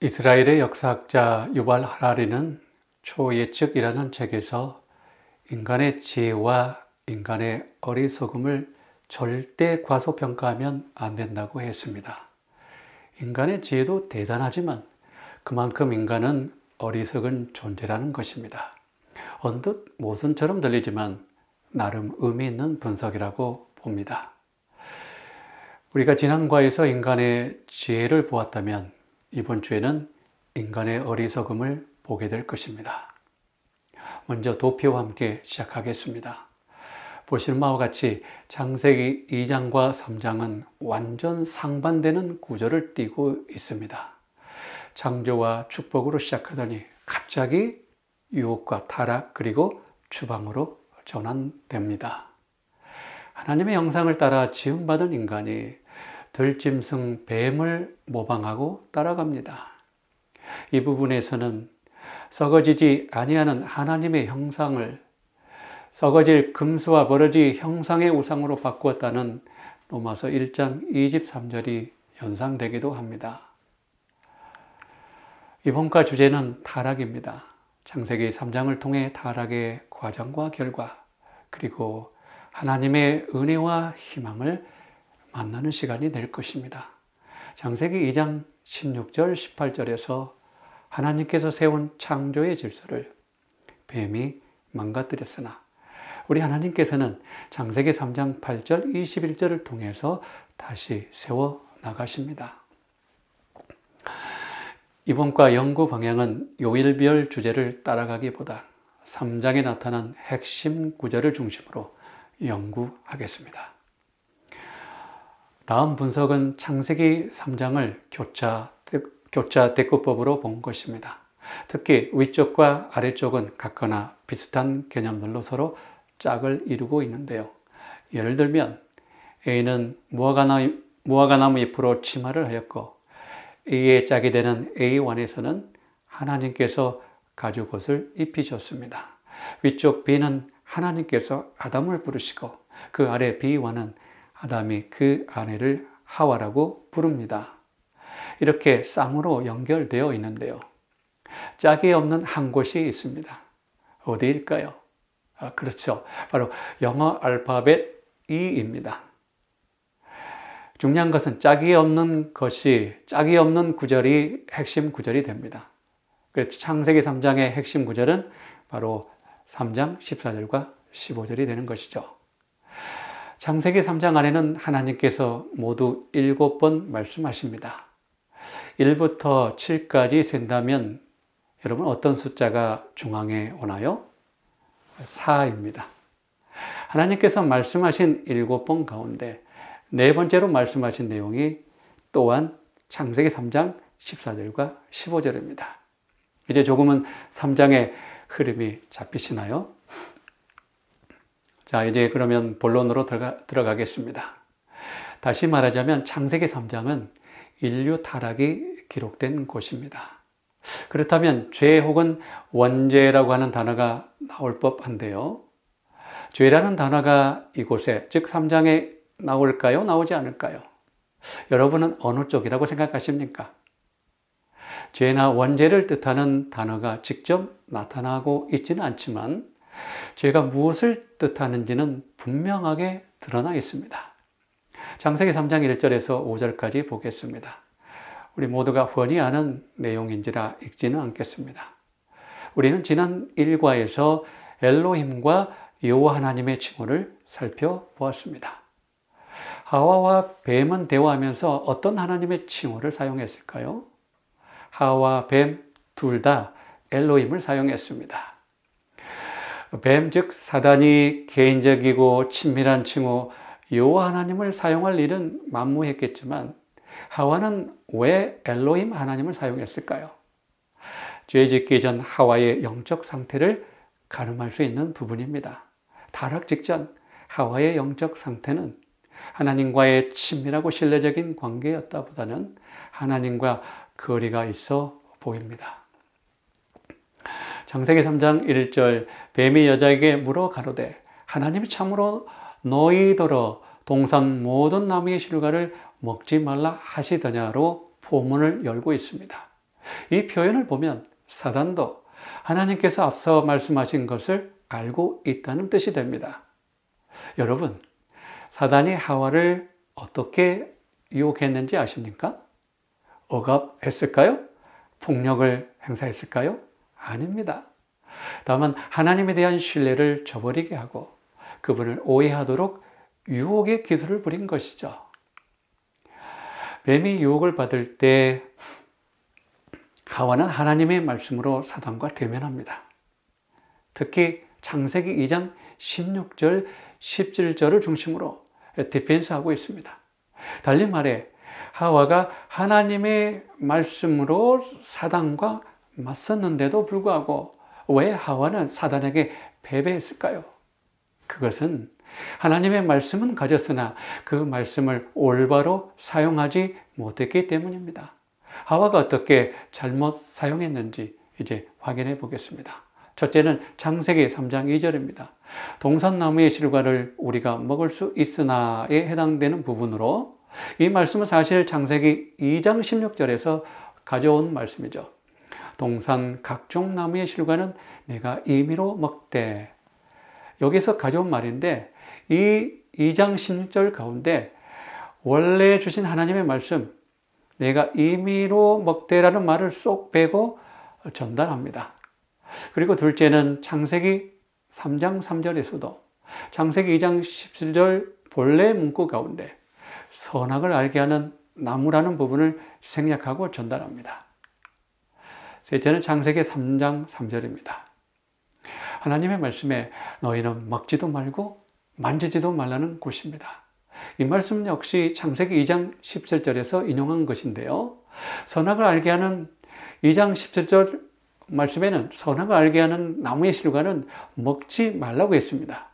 이스라엘의 역사학자 유발 하라리는 초예측이라는 책에서 인간의 지혜와 인간의 어리석음을 절대 과소평가하면 안 된다고 했습니다. 인간의 지혜도 대단하지만 그만큼 인간은 어리석은 존재라는 것입니다. 언뜻 모순처럼 들리지만 나름 의미 있는 분석이라고 봅니다. 우리가 지난과에서 인간의 지혜를 보았다면 이번 주에는 인간의 어리석음을 보게 될 것입니다. 먼저 도표와 함께 시작하겠습니다. 보시는 바와 같이 창세기 2장과 3장은 완전 상반되는 구조를 띠고 있습니다. 창조와 축복으로 시작하더니 갑자기 유혹과 타락 그리고 추방으로 전환됩니다. 하나님의 형상을 따라 지음받은 인간이 들짐승 뱀을 모방하고 따라갑니다. 이 부분에서는 썩어지지 아니하는 하나님의 형상을 썩어질 금수와 버러지 형상의 우상으로 바꾸었다는 로마서 1장 23절이 연상되기도 합니다. 이번과 주제는 타락입니다. 창세기 3장을 통해 타락의 과정과 결과 그리고 하나님의 은혜와 희망을 만나는 시간이 될 것입니다. 창세기 2장 16절 18절에서 하나님께서 세운 창조의 질서를 뱀이 망가뜨렸으나 우리 하나님께서는 창세기 3장 8절 21절을 통해서 다시 세워 나가십니다. 이번과 연구 방향은 요일별 주제를 따라가기보다 3장에 나타난 핵심 구절을 중심으로 연구하겠습니다. 다음 분석은 창세기 3장을 교차 대꾸법으로 본 것입니다. 특히 위쪽과 아래쪽은 같거나 비슷한 개념들로 서로 짝을 이루고 있는데요. 예를 들면 A는 무화과나무 잎으로 치마를 하였고 A의 짝이 되는 A1에서는 하나님께서 가죽옷을 입히셨습니다. 위쪽 B는 하나님께서 아담을 부르시고 그 아래 B1은 아담이 그 아내를 하와라고 부릅니다. 이렇게 쌍으로 연결되어 있는데요. 짝이 없는 한 곳이 있습니다. 어디일까요? 그렇죠. 바로 영어 알파벳 E입니다. 중요한 것은 짝이 없는 구절이 핵심 구절이 됩니다. 그래서 창세기 3장의 핵심 구절은 바로 3장 14절과 15절이 되는 것이죠. 창세기 3장 안에는 하나님께서 모두 7번 말씀하십니다. 1부터 7까지 센다면 여러분 어떤 숫자가 중앙에 오나요? 4입니다. 하나님께서 말씀하신 7번 가운데 네 번째로 말씀하신 내용이 또한 창세기 3장 14절과 15절입니다. 이제 조금은 3장의 흐름이 잡히시나요? 자, 이제 그러면 본론으로 들어가겠습니다. 다시 말하자면 창세기 3장은 인류 타락이 기록된 곳입니다. 그렇다면 죄 혹은 원죄라고 하는 단어가 나올 법한데요. 죄라는 단어가 이곳에 즉 3장에 나올까요? 나오지 않을까요? 여러분은 어느 쪽이라고 생각하십니까? 죄나 원죄를 뜻하는 단어가 직접 나타나고 있지는 않지만 죄가 무엇을 뜻하는지는 분명하게 드러나 있습니다. 창세기 3장 1절에서 5절까지 보겠습니다. 우리 모두가 훤히 아는 내용인지라 읽지는 않겠습니다. 우리는 지난 일과에서 엘로힘과 여호와 하나님의 칭호를 살펴보았습니다. 하와와 뱀은 대화하면서 어떤 하나님의 칭호를 사용했을까요? 하와와 뱀 둘 다 엘로힘을 사용했습니다. 뱀 즉 사단이 개인적이고 친밀한 칭호 여호와 하나님을 사용할 일은 만무했겠지만 하와는 왜 엘로힘 하나님을 사용했을까요? 죄 짓기 전 하와의 영적 상태를 가늠할 수 있는 부분입니다. 타락 직전 하와의 영적 상태는 하나님과의 친밀하고 신뢰적인 관계였다 보다는 하나님과 거리가 있어 보입니다. 창세기 3장 1절 뱀이 여자에게 물어 가로되 하나님이 참으로 너희더러 동산 모든 나무의 실과를 먹지 말라 하시더냐로 포문을 열고 있습니다. 이 표현을 보면 사단도 하나님께서 앞서 말씀하신 것을 알고 있다는 뜻이 됩니다. 여러분, 사단이 하와를 어떻게 유혹했는지 아십니까? 억압했을까요? 폭력을 행사했을까요? 아닙니다. 다만 하나님에 대한 신뢰를 저버리게 하고 그분을 오해하도록 유혹의 기술을 부린 것이죠. 뱀이 유혹을 받을 때 하와는 하나님의 말씀으로 사단과 대면합니다. 특히 창세기 2장 16절, 17절을 중심으로 디펜스하고 있습니다. 달리 말해 하와가 하나님의 말씀으로 사단과 맞섰는데도 불구하고 왜 하와는 사단에게 패배했을까요? 그것은 하나님의 말씀은 가졌으나 그 말씀을 올바로 사용하지 못했기 때문입니다. 하와가 어떻게 잘못 사용했는지 이제 확인해 보겠습니다. 첫째는 창세기 3장 2절입니다. 동산나무의 실과를 우리가 먹을 수 있으나에 해당되는 부분으로 이 말씀은 사실 창세기 2장 16절에서 가져온 말씀이죠. 동산 각종 나무의 실과는 내가 임의로 먹되, 여기서 가져온 말인데 이 2장 16절 가운데 원래 주신 하나님의 말씀 내가 임의로 먹되라는 말을 쏙 빼고 전달합니다. 그리고 둘째는 창세기 3장 3절에서도 창세기 2장 17절 본래 문구 가운데 선악을 알게 하는 나무라는 부분을 생략하고 전달합니다. 셋째는 창세기 3장 3절입니다. 하나님의 말씀에 너희는 먹지도 말고 만지지도 말라는 곳입니다. 이 말씀 역시 창세기 2장 17절에서 인용한 것인데요. 선악을 알게 하는 2장 17절 말씀에는 선악을 알게 하는 나무의 실과는 먹지 말라고 했습니다.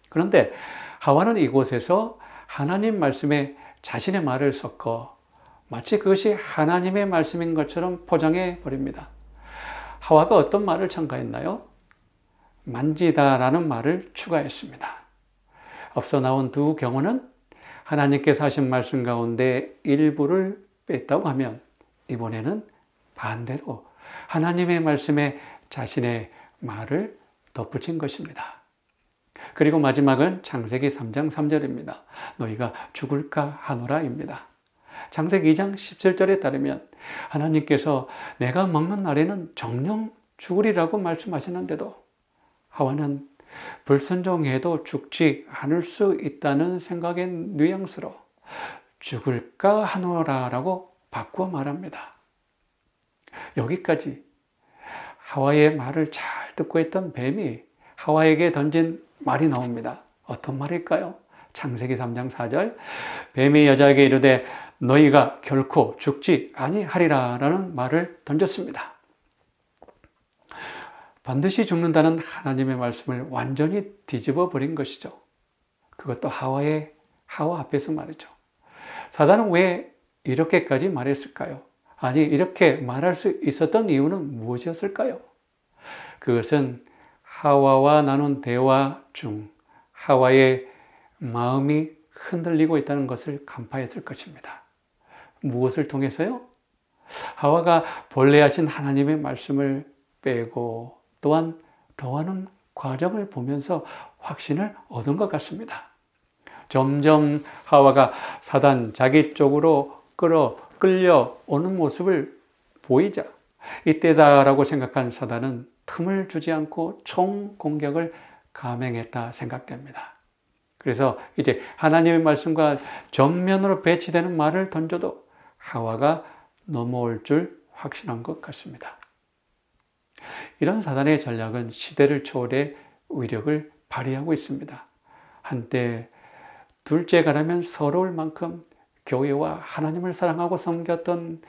그런데 하와는 이곳에서 하나님 말씀에 자신의 말을 섞어 마치 그것이 하나님의 말씀인 것처럼 포장해 버립니다. 하와가 어떤 말을 첨가했나요? 만지다라는 말을 추가했습니다. 앞서 나온 두 경우는 하나님께서 하신 말씀 가운데 일부를 뺐다고 하면 이번에는 반대로 하나님의 말씀에 자신의 말을 덧붙인 것입니다. 그리고 마지막은 창세기 3장 3절입니다. 너희가 죽을까 하노라입니다. 창세기 2장 17절에 따르면 하나님께서 내가 먹는 날에는 정녕 죽으리라고 말씀하셨는데도 하와는 불순종해도 죽지 않을 수 있다는 생각의 뉘앙스로 죽을까 하노라라고 바꾸어 말합니다. 여기까지 하와의 말을 잘 듣고 있던 뱀이 하와에게 던진 말이 나옵니다. 어떤 말일까요? 창세기 3장 4절 뱀이 여자에게 이르되 너희가 결코 죽지 아니하리라 라는 말을 던졌습니다. 반드시 죽는다는 하나님의 말씀을 완전히 뒤집어 버린 것이죠. 그것도 하와 앞에서 말이죠. 사단은 왜 이렇게까지 말했을까요? 아니, 이렇게 말할 수 있었던 이유는 무엇이었을까요? 그것은 하와와 나눈 대화 중 하와의 마음이 흔들리고 있다는 것을 간파했을 것입니다. 무엇을 통해서요? 하와가 본래 하신 하나님의 말씀을 빼고 또한 더하는 과정을 보면서 확신을 얻은 것 같습니다. 점점 하와가 사단 자기 쪽으로 끌려오는 모습을 보이자 이때다라고 생각한 사단은 틈을 주지 않고 총공격을 감행했다 생각됩니다. 그래서 이제 하나님의 말씀과 정면으로 배치되는 말을 던져도 하와가 넘어올 줄 확신한 것 같습니다. 이런 사단의 전략은 시대를 초월해 위력을 발휘하고 있습니다. 한때 둘째가라면 서러울 만큼 교회와 하나님을 사랑하고 섬겼던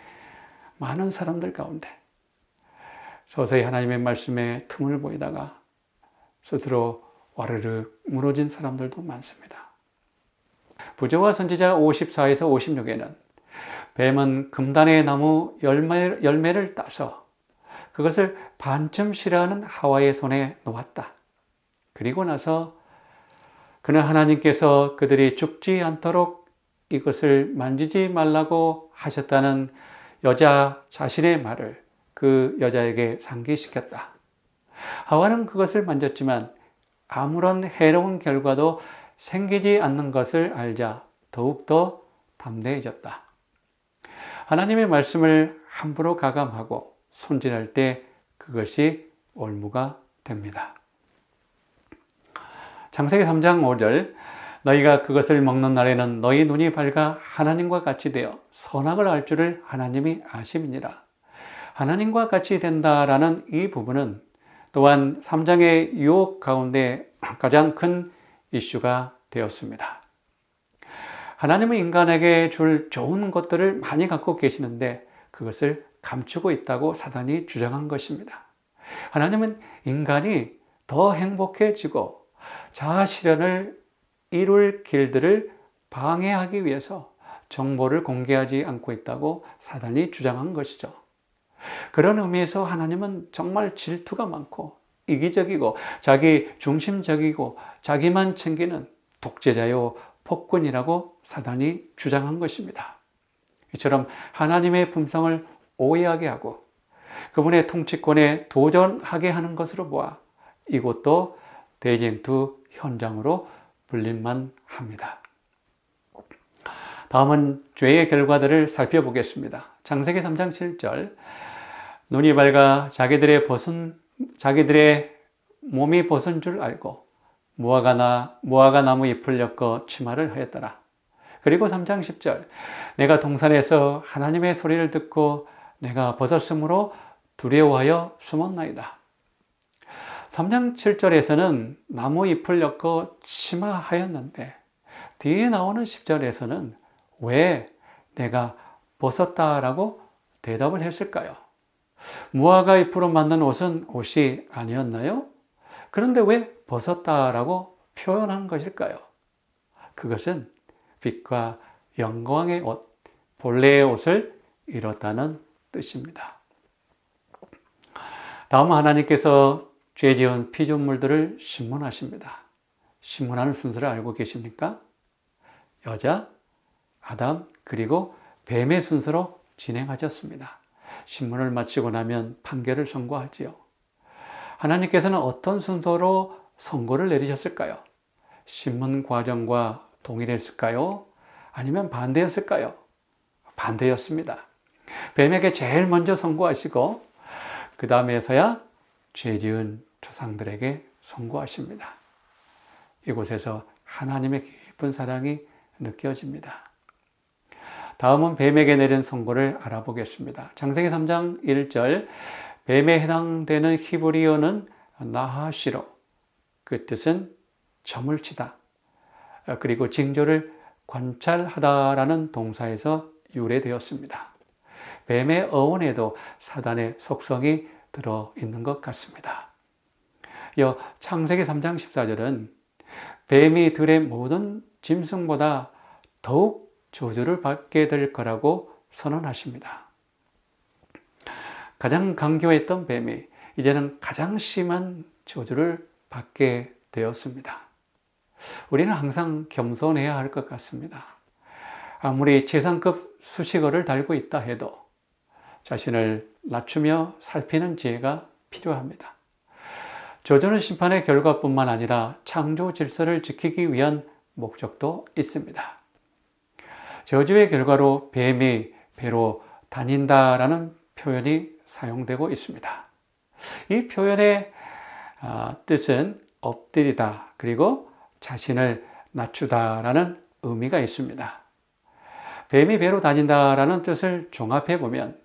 많은 사람들 가운데 서서히 하나님의 말씀에 틈을 보이다가 스스로 와르르 무너진 사람들도 많습니다. 부조와 선지자 54에서 56에는 뱀은 금단의 나무 열매를 따서 그것을 반쯤 싫어하는 하와의 손에 놓았다. 그리고 나서 그는 하나님께서 그들이 죽지 않도록 이것을 만지지 말라고 하셨다는 여자 자신의 말을 그 여자에게 상기시켰다. 하와는 그것을 만졌지만 아무런 해로운 결과도 생기지 않는 것을 알자 더욱더 담대해졌다. 하나님의 말씀을 함부로 가감하고 손질할 때 그것이 올무가 됩니다. 창세기 3장 5절 너희가 그것을 먹는 날에는 너희 눈이 밝아 하나님과 같이 되어 선악을 알 줄을 하나님이 아심이니라. 하나님과 같이 된다라는 이 부분은 또한 3장의 유혹 가운데 가장 큰 이슈가 되었습니다. 하나님은 인간에게 줄 좋은 것들을 많이 갖고 계시는데 그것을 감추고 있다고 사단이 주장한 것입니다. 하나님은 인간이 더 행복해지고 자아 실현을 이룰 길들을 방해하기 위해서 정보를 공개하지 않고 있다고 사단이 주장한 것이죠. 그런 의미에서 하나님은 정말 질투가 많고 이기적이고 자기 중심적이고 자기만 챙기는 독재자요 폭군이라고 사단이 주장한 것입니다. 이처럼 하나님의 품성을 오해하게 하고 그분의 통치권에 도전하게 하는 것으로 보아 이곳도 대쟁투 현장으로 불릴만 합니다. 다음은 죄의 결과들을 살펴보겠습니다. 창세기 3장 7절 눈이 밝아 자기들의 몸이 벗은 줄 알고 무화과 나무 잎을 엮어 치마를 하였더라. 그리고 3장 10절 내가 동산에서 하나님의 소리를 듣고 내가 벗었으므로 두려워하여 숨었나이다. 3장 7절에서는 나무 잎을 엮어 치마하였는데 뒤에 나오는 10절에서는 왜 내가 벗었다라고 대답을 했을까요? 무화과 잎으로 만든 옷이 아니었나요? 그런데 왜 벗었다라고 표현한 것일까요? 그것은 빛과 영광의 옷, 본래의 옷을 잃었다는 뜻입니다. 다음 하나님께서 죄 지은 피조물들을 심문하십니다. 심문하는 순서를 알고 계십니까? 여자, 아담, 그리고 뱀의 순서로 진행하셨습니다. 심문을 마치고 나면 판결을 선고하지요. 하나님께서는 어떤 순서로 선고를 내리셨을까요? 심문 과정과 동일했을까요? 아니면 반대였을까요? 반대였습니다. 뱀에게 제일 먼저 선고하시고 그 다음에서야 죄 지은 조상들에게 선고하십니다. 이곳에서 하나님의 깊은 사랑이 느껴집니다. 다음은 뱀에게 내린 선고를 알아보겠습니다. 창세기 3장 1절 뱀에 해당되는 히브리어는 나하시로, 그 뜻은 점을 치다, 그리고 징조를 관찰하다라는 동사에서 유래되었습니다. 뱀의 어원에도 사단의 속성이 들어있는 것 같습니다. 이어 창세기 3장 14절은 뱀이 들의 모든 짐승보다 더욱 저주를 받게 될 거라고 선언하십니다. 가장 강교했던 뱀이 이제는 가장 심한 저주를 받게 되었습니다. 우리는 항상 겸손해야 할 것 같습니다. 아무리 최상급 수식어를 달고 있다 해도 자신을 낮추며 살피는 지혜가 필요합니다. 저주는 심판의 결과뿐만 아니라 창조 질서를 지키기 위한 목적도 있습니다. 저주의 결과로 뱀이 배로 다닌다라는 표현이 사용되고 있습니다. 이 표현의 뜻은 엎드리다 그리고 자신을 낮추다라는 의미가 있습니다. 뱀이 배로 다닌다라는 뜻을 종합해 보면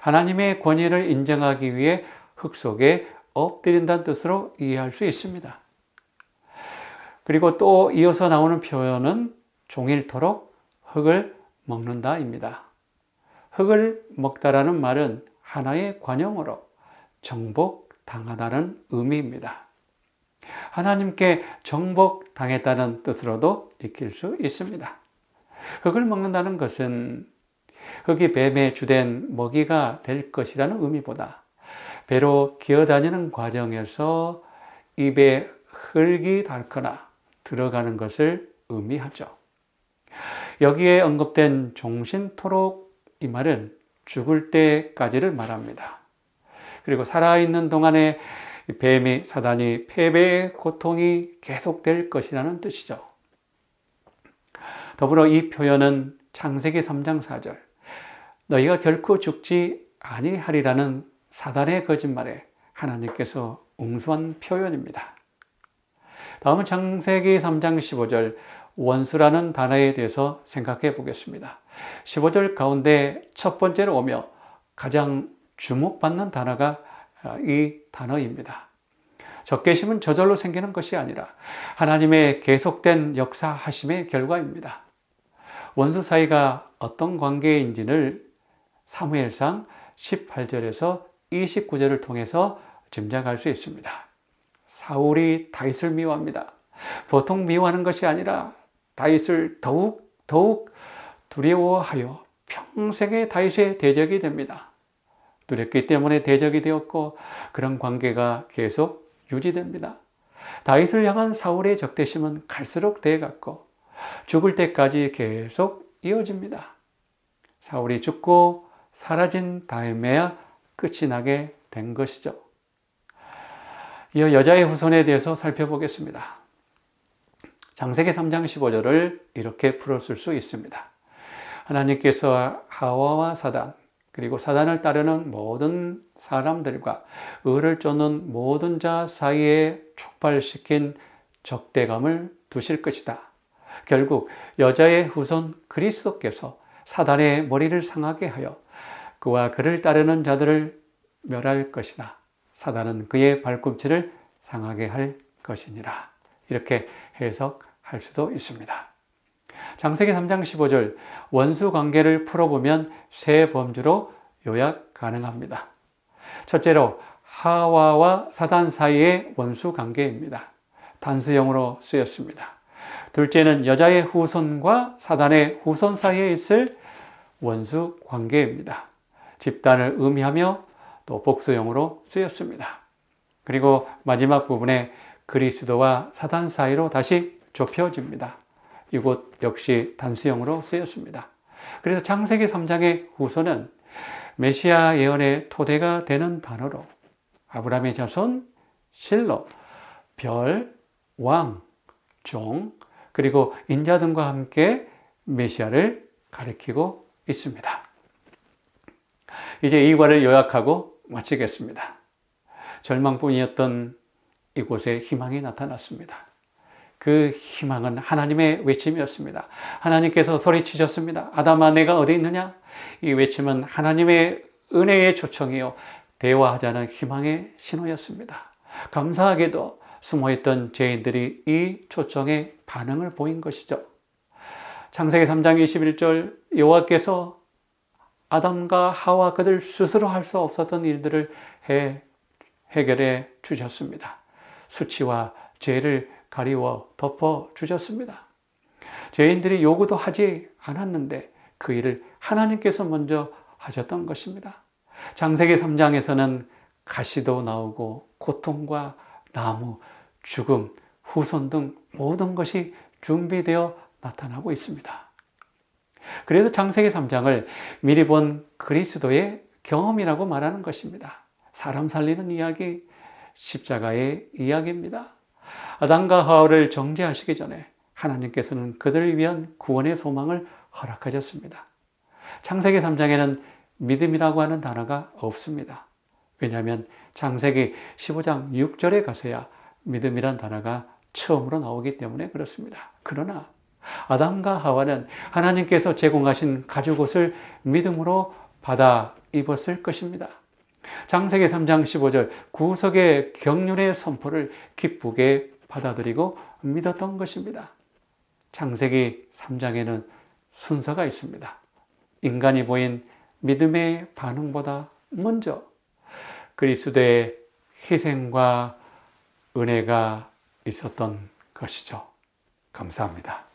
하나님의 권위를 인정하기 위해 흙 속에 엎드린다는 뜻으로 이해할 수 있습니다. 그리고 또 이어서 나오는 표현은 종일토록 흙을 먹는다입니다. 흙을 먹다라는 말은 하나의 관용어로 정복당하다는 의미입니다. 하나님께 정복당했다는 뜻으로도 익힐 수 있습니다. 흙을 먹는다는 것은 흙이 뱀의 주된 먹이가 될 것이라는 의미보다 배로 기어다니는 과정에서 입에 흙이 닳거나 들어가는 것을 의미하죠. 여기에 언급된 종신토록 이 말은 죽을 때까지를 말합니다. 그리고 살아있는 동안에 뱀이 사단이 패배의 고통이 계속될 것이라는 뜻이죠. 더불어 이 표현은 창세기 3장 4절 너희가 결코 죽지 아니하리라는 사단의 거짓말에 하나님께서 응수한 표현입니다. 다음은 창세기 3장 15절 원수라는 단어에 대해서 생각해 보겠습니다. 15절 가운데 첫 번째로 오며 가장 주목받는 단어가 이 단어입니다. 적개심은 저절로 생기는 것이 아니라 하나님의 계속된 역사하심의 결과입니다. 원수 사이가 어떤 관계인지를 사무엘상 18절에서 29절을 통해서 짐작할 수 있습니다. 사울이 다윗을 미워합니다. 보통 미워하는 것이 아니라 다윗을 더욱 두려워하여 평생의 다윗의 대적이 됩니다. 두렵기 때문에 대적이 되었고 그런 관계가 계속 유지됩니다. 다윗을 향한 사울의 적대심은 갈수록 대해갔고 죽을 때까지 계속 이어집니다. 사울이 죽고 사라진 다음에야 끝이 나게 된 것이죠. 이어 여자의 후손에 대해서 살펴보겠습니다. 창세기 3장 15절을 이렇게 풀었을 수 있습니다. 하나님께서 하와와 사단 그리고 사단을 따르는 모든 사람들과 의를 쫓는 모든 자 사이에 촉발시킨 적대감을 두실 것이다. 결국 여자의 후손 그리스도께서 사단의 머리를 상하게 하여 그와 그를 따르는 자들을 멸할 것이나 사단은 그의 발꿈치를 상하게 할 것이니라. 이렇게 해석할 수도 있습니다. 창세기 3장 15절 원수 관계를 풀어보면 세 범주로 요약 가능합니다. 첫째로 하와와 사단 사이의 원수 관계입니다. 단수형으로 쓰였습니다. 둘째는 여자의 후손과 사단의 후손 사이에 있을 원수 관계입니다. 집단을 의미하며 또 복수형으로 쓰였습니다. 그리고 마지막 부분에 그리스도와 사단 사이로 다시 좁혀집니다. 이곳 역시 단수형으로 쓰였습니다. 그래서 창세기 3장의 후손은 메시아 예언의 토대가 되는 단어로 아브라함의 자손, 실로, 별, 왕, 종, 그리고 인자 등과 함께 메시아를 가리키고 있습니다. 이제 이 과를 요약하고 마치겠습니다. 절망뿐이었던 이곳에 희망이 나타났습니다. 그 희망은 하나님의 외침이었습니다. 하나님께서 소리치셨습니다. 아담아 내가 어디 있느냐? 이 외침은 하나님의 은혜의 초청이요 대화하자는 희망의 신호였습니다. 감사하게도 숨어있던 죄인들이 이 초청에 반응을 보인 것이죠. 창세기 3장 21절 여호와께서 아담과 하와 그들 스스로 할 수 없었던 일들을 해결해 주셨습니다. 수치와 죄를 가리워 덮어 주셨습니다. 죄인들이 요구도 하지 않았는데 그 일을 하나님께서 먼저 하셨던 것입니다. 창세기 3장에서는 가시도 나오고 고통과 나무, 죽음, 후손 등 모든 것이 준비되어 나타나고 있습니다. 그래서 창세기 3장을 미리 본 그리스도의 경험이라고 말하는 것입니다. 사람 살리는 이야기, 십자가의 이야기입니다. 아담과 하와를 정죄하시기 전에 하나님께서는 그들을 위한 구원의 소망을 허락하셨습니다. 창세기 3장에는 믿음이라고 하는 단어가 없습니다. 왜냐하면 창세기 15장 6절에 가서야 믿음이란 단어가 처음으로 나오기 때문에 그렇습니다. 그러나 아담과 하와는 하나님께서 제공하신 가죽옷을 믿음으로 받아 입었을 것입니다. 창세기 3장 15절 구속의 경륜의 선포를 기쁘게 받아들이고 믿었던 것입니다. 창세기 3장에는 순서가 있습니다. 인간이 보인 믿음의 반응보다 먼저 그리스도의 희생과 은혜가 있었던 것이죠. 감사합니다.